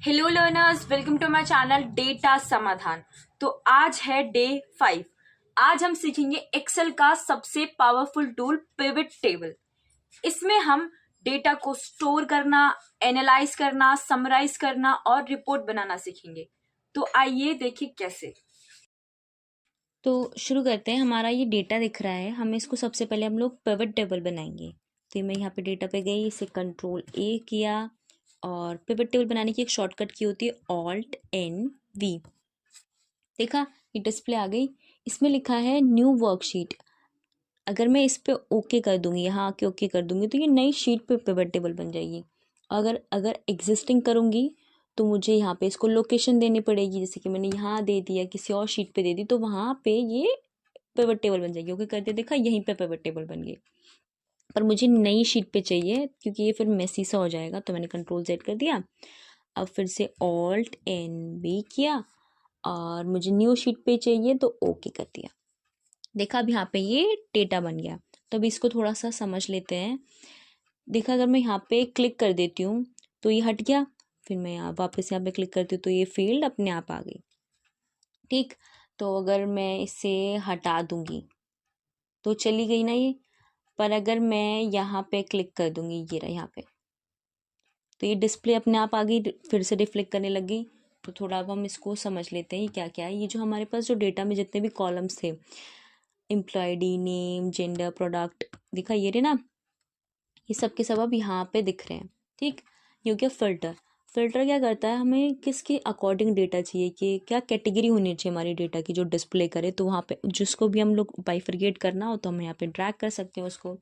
Hello learners, welcome to my channel data Samadhan. तो आज है डे 5। आज हम सीखेंगे एक्सेल का सबसे पावरफुल टूल पिवट टेबल। इसमें हम डेटा को स्टोर करना, एनालाइज करना, समराइज करना और रिपोर्ट बनाना सीखेंगे। तो आइए देखिए कैसे। तो शुरू करते हैं। हमारा ये डेटा दिख रहा है, हमें इसको सबसे पहले हम लोग पिवट टेबल बनाएंगे। तो मैं यहाँ पे डेटा पे गई, इसे कंट्रोल ए किया और पिवट टेबल बनाने की एक शॉर्टकट की होती है ऑल्ट एन वी। देखा, ये डिस्प्ले आ गई। इसमें लिखा है न्यू वर्कशीट। अगर मैं इस पे ओके कर दूंगी, यहाँ आके ओके कर दूंगी, तो ये नई शीट पे पिवट टेबल बन जाएगी। अगर अगर एग्जिस्टिंग करूंगी तो मुझे यहाँ पे इसको लोकेशन देनी पड़ेगी। जैसे कि मैंने यहाँ दे दिया, किसी और शीट पे दे दी, तो वहाँ पे ये पिवट टेबल बन जाएगी। ओके करते देखा, यहीं पे पिवट टेबल बन गई। पर मुझे नई शीट पे चाहिए क्योंकि ये फिर मेसी सा हो जाएगा, तो मैंने कंट्रोल जेड कर दिया। अब फिर से ऑल्ट एन बी किया और मुझे न्यू शीट पे चाहिए तो ओके कर दिया। देखा, अब यहाँ पे ये डेटा बन गया। तो अभी इसको थोड़ा सा समझ लेते हैं। देखा, अगर मैं यहाँ पे क्लिक कर देती हूँ तो ये हट गया। फिर मैं यहाँ वापस यहाँ पे क्लिक करती हूँ तो ये फील्ड अपने आप आ गई। ठीक, तो अगर मैं इसे हटा दूंगी तो चली गई ना ये। पर अगर मैं यहाँ पे क्लिक कर दूंगी, ये रहा यहाँ पे, तो ये डिस्प्ले अपने आप आ गई, फिर से रिफ्लेक्ट करने लग गई। तो थोड़ा अब हम इसको समझ लेते हैं ये क्या क्या है। ये जो हमारे पास जो डेटा में जितने भी कॉलम्स थे, एम्प्लॉयडी, नेम, जेंडर, प्रोडक्ट, दिखा ये रहे ना, ये सब के सब अब यहाँ पे दिख रहे हैं। ठीक, ये हो गया फिल्टर। फिल्टर क्या करता है, हमें किसके अकॉर्डिंग डेटा चाहिए, कि क्या कैटेगरी होनी चाहिए हमारी डेटा की जो डिस्प्ले करे। तो वहाँ पे जिसको भी हम लोग बाइफरगेट करना हो तो हम यहाँ पे ड्रैग कर सकते हैं। उसको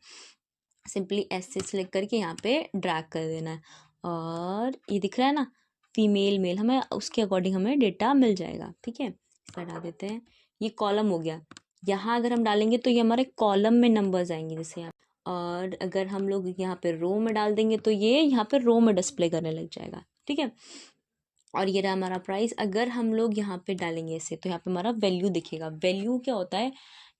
सिंपली ऐसे सेलेक्ट करके यहाँ पे ड्रैग कर देना है और ये दिख रहा है ना, फीमेल मेल, हमें उसके अकॉर्डिंग हमें डेटा मिल जाएगा। ठीक है, इसे हटा देते हैं। ये कॉलम हो गया। यहाँ अगर हम डालेंगे तो ये हमारे कॉलम में नंबर्स आएंगे जैसे यहाँ। और अगर हम लोग यहाँ पे रो में डाल देंगे तो ये यहाँ पे रो में डिस्प्ले करने लग जाएगा। ठीक है, और ये रहा हमारा प्राइस। अगर हम लोग यहाँ पे डालेंगे इसे तो यहाँ पे हमारा वैल्यू दिखेगा। वैल्यू क्या होता है,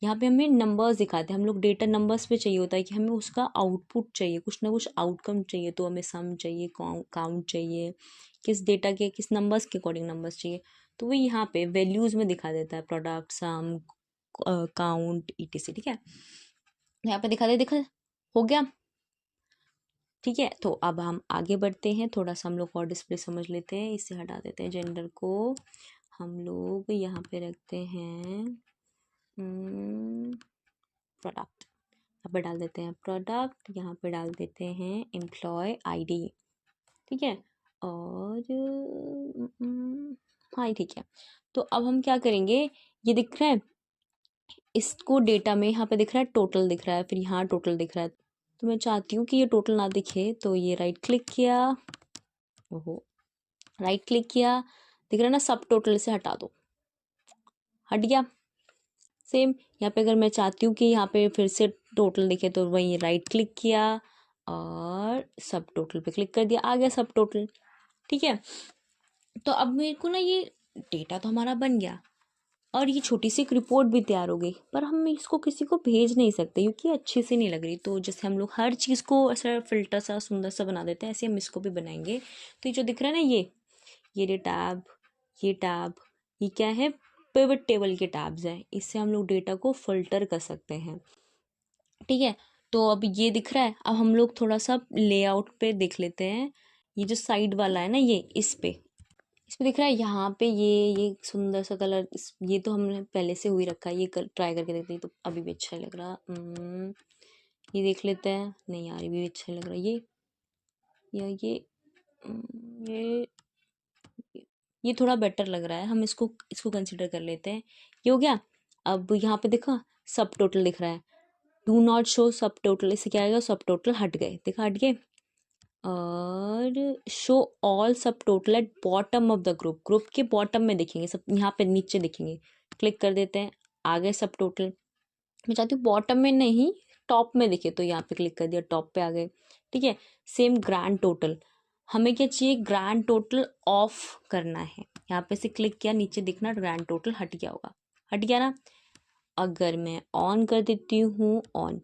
यहाँ पे हमें नंबर्स दिखाते हैं। हम लोग डेटा नंबर्स पे चाहिए होता है कि हमें उसका आउटपुट चाहिए, कुछ ना कुछ आउटकम चाहिए। तो हमें सम चाहिए, काउंट चाहिए, किस डेटा के किस नंबर्स के अकॉर्डिंग नंबर्स चाहिए। तो वो यहाँ पे वैल्यूज़ में दिखा देता है, प्रोडक्ट, सम, काउंट, ईटीसी। ठीक है, यहाँ पे दिखा दे, दिखा हो गया। ठीक है, तो अब हम आगे बढ़ते हैं। थोड़ा सा हम लोग और डिस्प्ले समझ लेते हैं। इसे हटा देते हैं, जेंडर को हम लोग यहाँ पे रखते हैं प्रोडक्ट। यहाँ पे डाल देते हैं प्रोडक्ट, यहाँ पे डाल देते हैं एम्प्लॉय आईडी। ठीक है, और हाँ ठीक है। तो अब हम क्या करेंगे, ये दिख रहा है, इसको डेटा में यहाँ पे दिख रहा है टोटल दिख रहा है, फिर यहाँ टोटल दिख रहा है। तो मैं चाहती हूँ कि ये टोटल ना दिखे, तो ये राइट क्लिक किया, ओहो, राइट क्लिक किया, दिख रहा है ना, सब टोटल से हटा दो, हट गया। सेम यहाँ पे अगर मैं चाहती हूँ कि यहाँ पे फिर से टोटल दिखे तो वही राइट क्लिक किया और सब टोटल पे क्लिक कर दिया, आ गया सब टोटल। ठीक है, तो अब मेरे को ना ये डेटा तो हमारा बन गया और ये छोटी सी एक रिपोर्ट भी तैयार हो गई। पर हम इसको किसी को भेज नहीं सकते क्योंकि अच्छी से नहीं लग रही। तो जैसे हम लोग हर चीज़ को ऐसा फिल्टर सा सुंदर सा बना देते हैं, ऐसे हम इसको भी बनाएंगे। तो ये जो दिख रहा है ना, ये टैब, ये टैब, ये क्या है, पिवट टेबल के टैब्स हैं। इससे हम लोग डेटा को फिल्टर कर सकते हैं। ठीक है, तो अब ये दिख रहा है। अब हम लोग थोड़ा सा लेआउट पे देख लेते हैं। ये जो साइड वाला है ना, ये इस पे दिख रहा है, यहाँ पे ये सुंदर सा कलर, ये तो हमने पहले से हुई रखा है। ये ट्राई करके देखते हैं, तो अभी भी अच्छा लग रहा। ये देख लेते हैं, नहीं यार ये भी अच्छा लग रहा है। या ये ये थोड़ा बेटर लग रहा है, हम इसको इसको कंसिडर कर लेते हैं। ये हो गया। अब यहाँ पे देखो, सब टोटल दिख रहा है, डू नॉट शो सब टोटल, इससे क्या आएगा, सब टोटल हट गए, देखा हट गए। और शो ऑल सब total at bottom of the group, group के बॉटम में दिखेंगे सब, यहाँ पे नीचे दिखेंगे। क्लिक कर देते हैं, आ गए सब टोटल। मैं चाहती हूँ बॉटम में नहीं, टॉप में दिखे, तो यहाँ पे क्लिक कर दिया, टॉप पे आ गए। ठीक है, सेम ग्रैंड टोटल, हमें क्या चाहिए, ग्रैंड टोटल ऑफ करना है। यहाँ पे से क्लिक किया, नीचे दिखना ग्रैंड टोटल हट गया होगा, हट गया ना। अगर मैं ऑन कर देती हूँ, ऑन,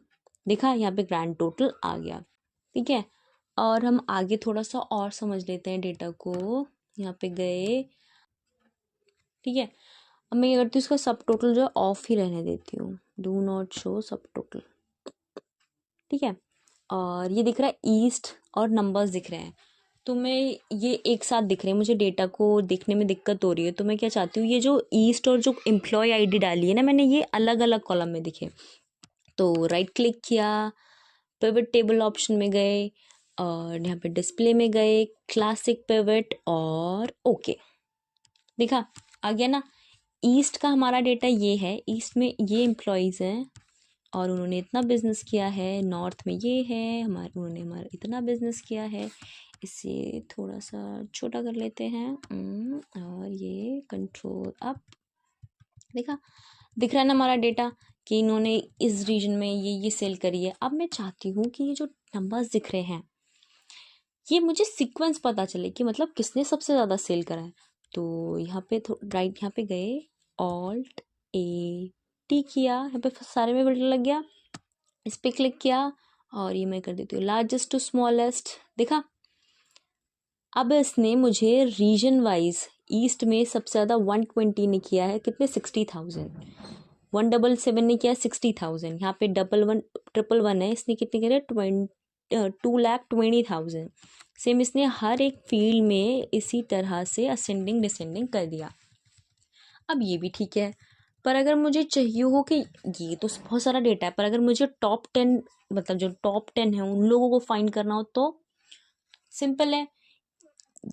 देखा यहाँ पे ग्रैंड टोटल आ गया। ठीक है, और हम आगे थोड़ा सा और समझ लेते हैं डेटा को। यहाँ पे गए, ठीक है। अब मैं क्या करती हूँ, इसका सब टोटल जो है ऑफ ही रहने देती हूँ, डू नॉट शो सब टोटल, ठीक है। और ये दिख रहा है ईस्ट और नंबर्स दिख रहे हैं, तो मैं ये एक साथ दिख रहे हैं, मुझे डेटा को देखने में दिक्कत हो रही है, तो मैं क्या चाहती हूँ, ये जो ईस्ट और जो एम्प्लॉय आईडी डाली है ना मैंने, ये अलग अलग कॉलम में दिखे। तो राइट क्लिक किया, पिवट टेबल ऑप्शन में गए और यहाँ पे डिस्प्ले में गए, क्लासिक पिवट और ओके, देखा आ गया ना। ईस्ट का हमारा डेटा ये है, ईस्ट में ये एम्प्लॉयज़ हैं और उन्होंने इतना बिजनेस किया है, नॉर्थ में ये है हमारे, उन्होंने हमारा इतना बिजनेस किया है। इसे थोड़ा सा छोटा कर लेते हैं और ये कंट्रोल अप, देखा दिख रहा है ना हमारा डेटा कि इन्होंने इस रीजन में ये सेल करी है। अब मैं चाहती हूँ कि ये जो नंबर्स दिख रहे हैं ये मुझे सीक्वेंस पता चले कि मतलब किसने सबसे ज़्यादा सेल करा है। तो यहाँ पे राइट यहाँ पे गए, ऑल्ट ए टी किया, यहाँ पे सारे में फिल्टर लग गया, इस पर क्लिक किया और ये मैं कर देती हूँ लार्जेस्ट टू स्मॉलेस्ट, देखा। अब इसने मुझे रीजन वाइज ईस्ट में सबसे ज़्यादा 120 ने किया है, कितने 60,000, 177 ने किया 60,000, यहाँ पे 111 है, इसने कितने करे 2,20,000। सेम इसने हर एक फील्ड में इसी तरह से असेंडिंग डिसेंडिंग कर दिया। अब ये भी ठीक है, पर अगर मुझे चाहिए हो कि ये तो बहुत सारा डेटा है, पर अगर मुझे टॉप 10 मतलब जो टॉप 10 है उन लोगों को फाइंड करना हो तो सिंपल है,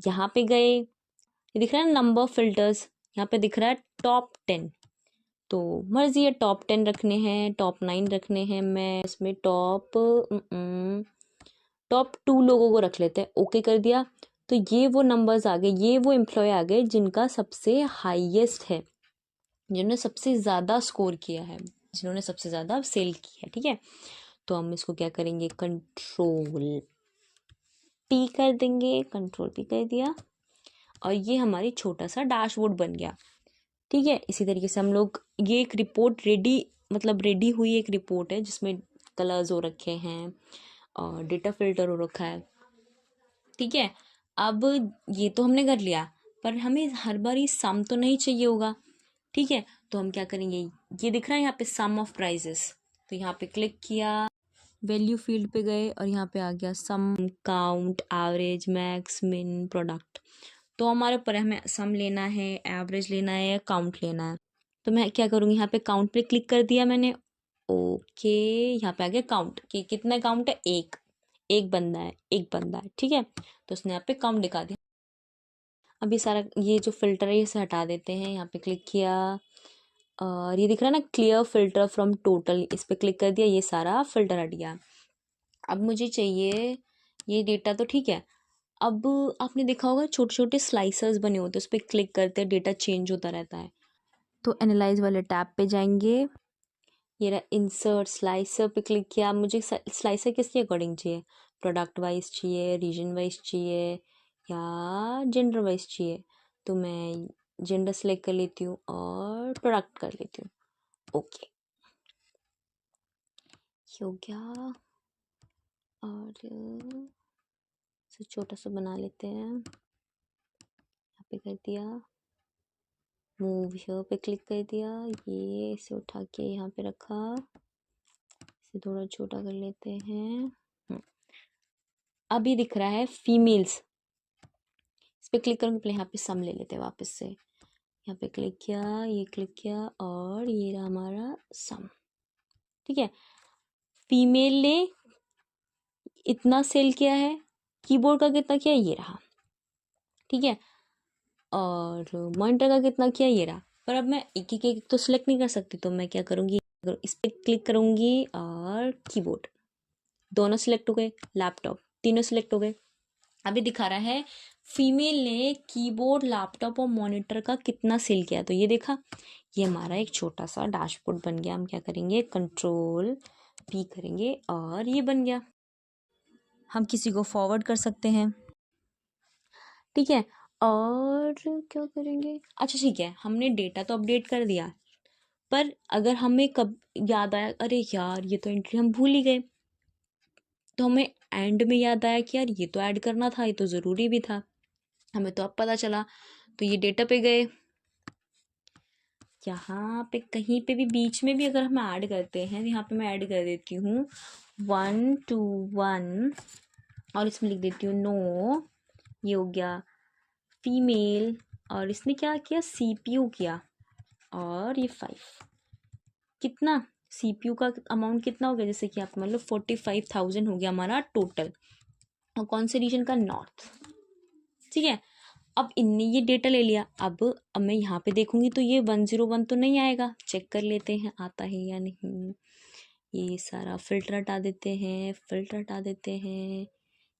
यहाँ पे गए, ये दिख रहा है नंबर फिल्टर्स, यहाँ पे दिख रहा है टॉप 10, तो मर्जी है टॉप 10 रखने हैं, टॉप 9 रखने हैं, मैं इसमें टॉप 2 लोगों को रख लेते हैं, ओके कर दिया। तो ये वो नंबर्स आ गए, ये वो एम्प्लॉय आ गए जिनका सबसे हाईएस्ट है, जिन्होंने सबसे ज़्यादा स्कोर किया है, जिन्होंने सबसे ज़्यादा सेल की है, ठीक है। तो हम इसको क्या करेंगे, कंट्रोल पी कर देंगे, कंट्रोल पी कर दिया और ये हमारी छोटा सा डैशबोर्ड बन गया, ठीक है। इसी तरीके से हम लोग, ये एक रिपोर्ट रेडी मतलब रेडी हुई एक रिपोर्ट है जिसमें कलर्स हो रखे हैं और डेटा फिल्टर हो रखा है, ठीक है। अब ये तो हमने कर लिया, पर हमें हर बार ये सम तो नहीं चाहिए होगा, ठीक है। तो हम क्या करेंगे, ये दिख रहा है यहाँ पे सम ऑफ प्राइजेस, तो यहाँ पे क्लिक किया, वैल्यू फील्ड पे गए और यहाँ पे आ गया सम, काउंट, एवरेज, मैक्स, मिन, प्रोडक्ट। तो हमारे ऊपर है, हमें सम लेना है, एवरेज लेना है या काउंट लेना है। तो मैं क्या करूँगी, यहाँ पे काउंट पे क्लिक कर दिया मैंने, ओके, यहाँ पे आ गया काउंट कि कितना काउंट है, एक बंदा है, एक बंदा है, ठीक है। तो उसने यहाँ पे काउंट दिखा दिया। अब ये सारा ये जो फिल्टर है इसे हटा देते हैं, यहाँ पे क्लिक किया और ये दिख रहा है ना क्लियर फिल्टर फ्रॉम टोटल, इस पर क्लिक कर दिया, ये सारा फिल्टर हट गया। अब मुझे चाहिए ये डेटा, तो ठीक है। अब आपने देखा होगा छोटे छोटे स्लाइसर्स बने होते हैं, उस पर क्लिक करते हैं डेटा चेंज होता रहता है। तो एनालाइज वाले टैब पे जाएंगे, ये रहा इंसर्ट स्लाइसर पे क्लिक किया। मुझे स्लाइसर किसके अकॉर्डिंग चाहिए, प्रोडक्ट वाइज चाहिए, रीजन वाइज चाहिए या जेंडर वाइज चाहिए। तो मैं जेंडर सेलेक्ट कर लेती हूँ और प्रोडक्ट कर लेती हूँ, ओके ये हो गया। और इसे छोटा सा बना लेते हैं, यहाँ पे कर दिया, मूव हियर पे क्लिक कर दिया, ये इसे उठा के यहाँ पे रखा, इसे थोड़ा छोटा कर लेते हैं। अभी दिख रहा है फीमेल्स, इस पे क्लिक करूँगी, पहले यहाँ पे सम ले लेते हैं वापस से, यहाँ पे क्लिक किया, ये क्लिक किया और ये रहा हमारा सम, ठीक है। फीमेल ने इतना सेल किया है, कीबोर्ड का कितना किया, ये रहा, ठीक है। और मॉनिटर का कितना किया, ये रहा। पर अब मैं एक एक तो सिलेक्ट नहीं कर सकती, तो मैं क्या करूँगी, इस पर क्लिक करूँगी और कीबोर्ड, दोनों सिलेक्ट हो गए, लैपटॉप तीनों सिलेक्ट हो गए। अभी दिखा रहा है फीमेल ने कीबोर्ड, लैपटॉप और मॉनिटर का कितना सेल किया, तो ये देखा, ये हमारा एक छोटा सा डैशबोर्ड बन गया। हम क्या करेंगे, कंट्रोल पी करेंगे और ये बन गया। हम किसी को फॉरवर्ड कर सकते हैं, ठीक है। और क्या करेंगे, अच्छा ठीक है, हमने डेटा तो अपडेट कर दिया, पर अगर हमें कब याद आया, अरे यार ये तो एंट्री हम भूल ही गए, तो हमें एंड में याद आया कि यार ये तो ऐड करना था, ये तो ज़रूरी भी था, हमें तो अब पता चला। तो ये डेटा पे गए, यहाँ पे कहीं पे भी बीच में भी अगर हम ऐड करते हैं, यहाँ पे मैं ऐड कर देती हूँ 121 और इसमें लिख देती हूँ नो, ये हो गया फीमेल, और इसने क्या किया, CPU किया, और ये 5 कितना CPU का अमाउंट कितना हो गया, जैसे कि आप मतलब 45,000 हो गया हमारा टोटल। और कौन से रीजन का, नॉर्थ। ठीक है, अब इनने ये डेटा ले लिया। अब मैं यहाँ पे देखूंगी तो ये 101 तो नहीं आएगा, चेक कर लेते हैं आता है या नहीं। ये सारा फिल्टर हटा देते हैं, फिल्टर हटा देते हैं।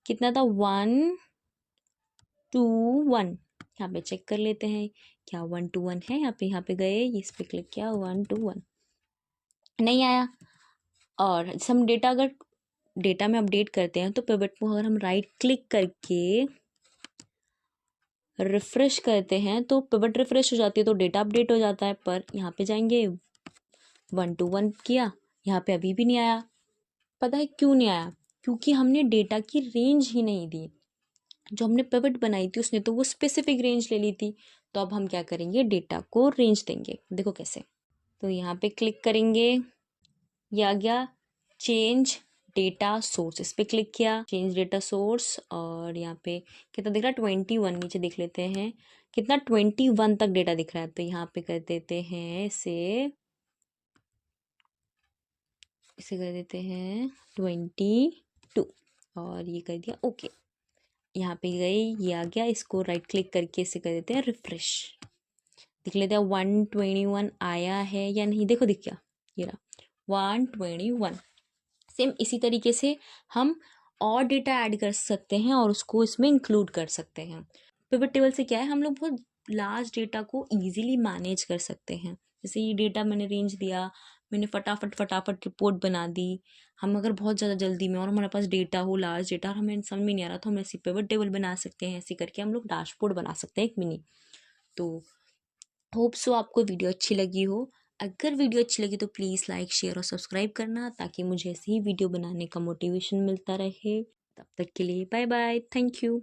कितना था, 121। यहाँ पे चेक कर लेते हैं क्या 121 है। यहाँ पे गए, इस पे क्लिक किया, 121 नहीं आया। और जैसे हम डेटा में अपडेट करते हैं तो पिवट को अगर हम राइट क्लिक करके रिफ्रेश करते हैं तो पिवट रिफ्रेश हो जाती है, तो डेटा अपडेट हो जाता है। पर यहाँ पे जाएंगे, 121 किया, यहाँ पे अभी भी नहीं आया। पता है क्यों नहीं आया, क्योंकि हमने डेटा की रेंज ही नहीं दी। जो हमने पिवट बनाई थी उसने तो वो स्पेसिफिक रेंज ले ली थी। तो अब हम क्या करेंगे, डेटा को रेंज देंगे। देखो कैसे, तो यहाँ पे क्लिक करेंगे, ये आ गया चेंज डेटा सोर्स, इस पे क्लिक किया, चेंज डेटा सोर्स, और यहाँ पे कितना दिख रहा है, 21। नीचे देख लेते हैं कितना, 21 तक डेटा दिख रहा है। तो यहाँ पे कर देते हैं इसे कर देते हैं 22 और ये कर दिया ओके। यहाँ पे गई, ये आ गया, इसको राइट क्लिक करके इसे कर देते हैं रिफ्रेश, देख लेते हैं 121 आया है या नहीं। देखो दिख गया, ये रहा 121। सेम इसी तरीके से हम और डेटा ऐड कर सकते हैं और उसको इसमें इंक्लूड कर सकते हैं। पिवट टेबल से क्या है, हम लोग बहुत लार्ज डेटा को इजीली मैनेज कर सकते हैं। जैसे ये डेटा मैंने रेंज दिया, मैंने फटाफट रिपोर्ट बना दी। हम अगर बहुत ज़्यादा जल्दी में और हमारे पास डेटा हो, लार्ज डेटा, और हमें समझ में नहीं आ रहा तो हम ऐसी पिवट टेबल बना सकते हैं। ऐसे करके हम लोग डैशबोर्ड बना सकते हैं एक मिनी। तो होप सो आपको वीडियो अच्छी लगी हो। अगर वीडियो अच्छी लगी तो प्लीज़ लाइक, शेयर और सब्सक्राइब करना, ताकि मुझे ऐसी ही वीडियो बनाने का मोटिवेशन मिलता रहे। तब तक के लिए बाय बाय, थैंक यू।